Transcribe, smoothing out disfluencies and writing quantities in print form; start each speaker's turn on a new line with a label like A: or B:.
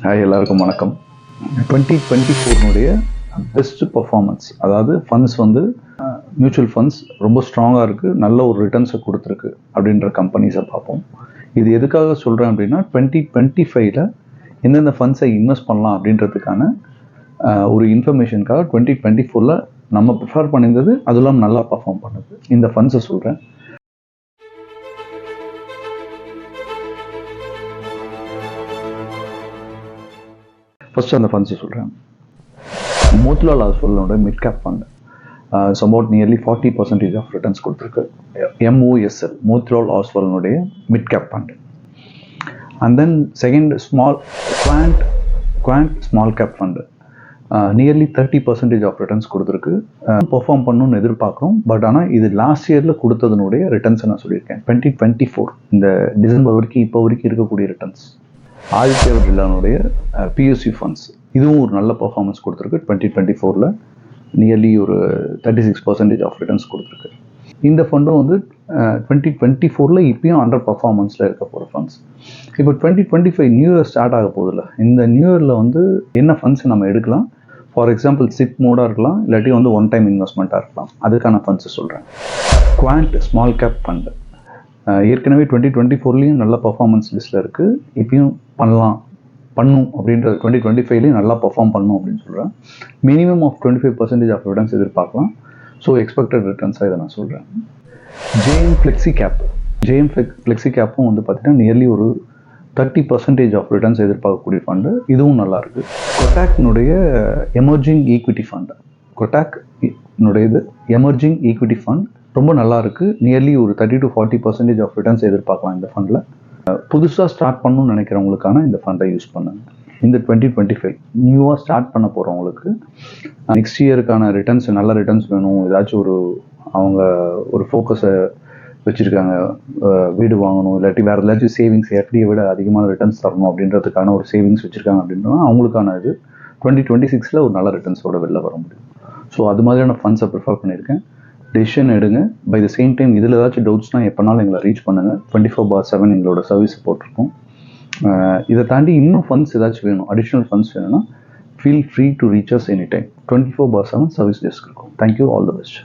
A: Hi, எல்லாருக்கும் வணக்கம். 2024 best performance, அதாவது ஃபண்ட்ஸ் வந்து மியூச்சுவல் ஃபண்ட்ஸ் ரொம்ப ஸ்ட்ராங்காக இருக்குது, நல்ல ஒரு ரிட்டர்ன்ஸை கொடுத்துருக்கு அப்படின்ற கம்பெனிஸை பார்ப்போம். இது எதுக்காக சொல்கிறேன் அப்படின்னா 2025 எந்தெந்த ஃபண்ட்ஸை இன்வெஸ்ட் பண்ணலாம் அப்படின்றதுக்கான ஒரு இன்ஃபர்மேஷனுக்காக 2024 நம்ம ப்ரிஃபர் பண்ணியிருந்தது, அதெல்லாம் நல்லா பர்ஃபார்ம் பண்ணுது. இந்த ஃபண்ட்ஸை சொல்கிறேன். ஃபர்ஸ்ட் அந்த ஃபண்ட்ஸை சொல்கிறேன். மோத்திலால் ஆஸ்வாலோட mid cap fund about nearly 40% of returns கொடுத்துருக்கு. MOSL மோத்திலால் ஆஸ்வாலோடைய mid cap fund. And then second Quant small cap fund nearly 30% of returns கொடுத்துருக்கு. பெர்ஃபார்ம் பண்ணணும்னு எதிர்பார்க்குறோம். பட் ஆனால் இது லாஸ்ட் இயரில் கொடுத்ததுனுடைய ரிட்டர்ன்ஸை நான் சொல்லியிருக்கேன். 2024 இந்த டிசம்பர் வரைக்கும் இப்போ வரைக்கும் இருக்கக்கூடிய ரிட்டர்ன்ஸ். ஆதித்யா பிர்லானுடைய PSU ஃபண்ட்ஸ் இதுவும் ஒரு நல்ல பர்ஃபார்மன்ஸ் கொடுத்துருக்கு. 2024 நியர்லி ஒரு 36% ஆஃப் ரிட்டர்ன்ஸ் கொடுத்துருக்கு. இந்த ஃபண்டும் வந்து 2024 இப்பயும் அண்டர் பர்ஃபார்மன்ஸில் இருக்க போகிற ஃபண்ட்ஸ். இப்போ 2025 நியூ இயர் ஸ்டார்ட் ஆக போதில்ல, இந்த நியூ இயரில் வந்து என்ன ஃபண்ட்ஸ் நம்ம எடுக்கலாம்? ஃபார் எக்ஸாம்பிள் சிப் மோடாக இருக்கலாம், இல்லாட்டி வந்து ஒன் டைம் இன்வெஸ்ட்மெண்ட்டாக இருக்கலாம். அதுக்கான ஃபண்ட்ஸை சொல்கிறேன். குவாண்ட் ஸ்மால் கேப் ஃபண்டு ஏற்கனவே 2024 நல்ல பர்ஃபார்மன்ஸ் லிஸ்ட்டில் இருக்குது. இப்பயும் பண்ணும் அப்படின்ற 2025 நல்லா பர்ஃபார்ம் பண்ணும் அப்படின்னு சொல்கிறேன். மினிமம் ஆஃப் 25% ஆஃப் ரிட்டர்ன்ஸ் எதிர்பார்க்கலாம். ஸோ எக்ஸ்பெக்டட் ரிட்டர்ன்ஸாக இதை நான் சொல்கிறேன். JM ஃப்ளெக்ஸி கேப்பும் வந்து பார்த்தீங்கன்னா நியர்லி ஒரு 30% ஆஃப் ரிட்டர்ன்ஸ் எதிர்பார்க்கக்கூடிய ஃபண்டு. இதுவும் நல்லாயிருக்கு. கொட்டாக்னுடைய emerging equity fund, emerging equity fund ரொம்ப நல்லா இருக்குது. நியர்லி ஒரு 30 to 40% ஆஃப் ரிட்டர்ன்ஸ் எதிர்பார்க்கலாம் இந்த ஃபண்டில். புதுசாக ஸ்டார்ட் பண்ணணும்னு நினைக்கிறவங்களுக்கான இந்த ஃபண்டை யூஸ் பண்ணுங்க. இந்த 2025 நியூவாக ஸ்டார்ட் பண்ண போகிறவங்களுக்கு நெக்ஸ்ட் இயருக்கான ரிட்டர்ன்ஸ், நல்ல ரிட்டர்ன்ஸ் வேணும், ஏதாச்சும் அவங்க ஒரு ஃபோக்கஸை வச்சுருக்காங்க, வீடு வாங்கணும், இல்லாட்டி வேறு ஏதாச்சும் சேவிங்ஸ், FDயை விட அதிகமான ரிட்டர்ன்ஸ் தரணும் அப்படின்றதுக்கான ஒரு சேவிங்ஸ் வச்சுருக்காங்க அப்படின்னா அவங்களுக்கான இது 2026 ஒரு நல்ல ரிட்டர்ன்ஸோட வெளில வர முடியும். ஸோ அது மாதிரியான ஃபண்ட்ஸை ப்ரிஃபர் பண்ணியிருக்கேன். டெசிஷன் எடுங்க. பை த சேம் டைம் இதில் ஏதாச்சும் டவுட்ஸ்னால் எப்போனாலும் எங்களை ரீச் பண்ணுங்கள். 24/7 எங்களோட சர்வீஸ் போட்டிருக்கோம். இதை தாண்டி இன்னும் ஃபண்ட்ஸ் ஏதாச்சும் வேணும், அடிஷ்னல் ஃபண்ட்ஸ் வேணும்னா feel free to reach us any time. 24/7 service desk இருக்கும். தேங்க்யூ. All the best.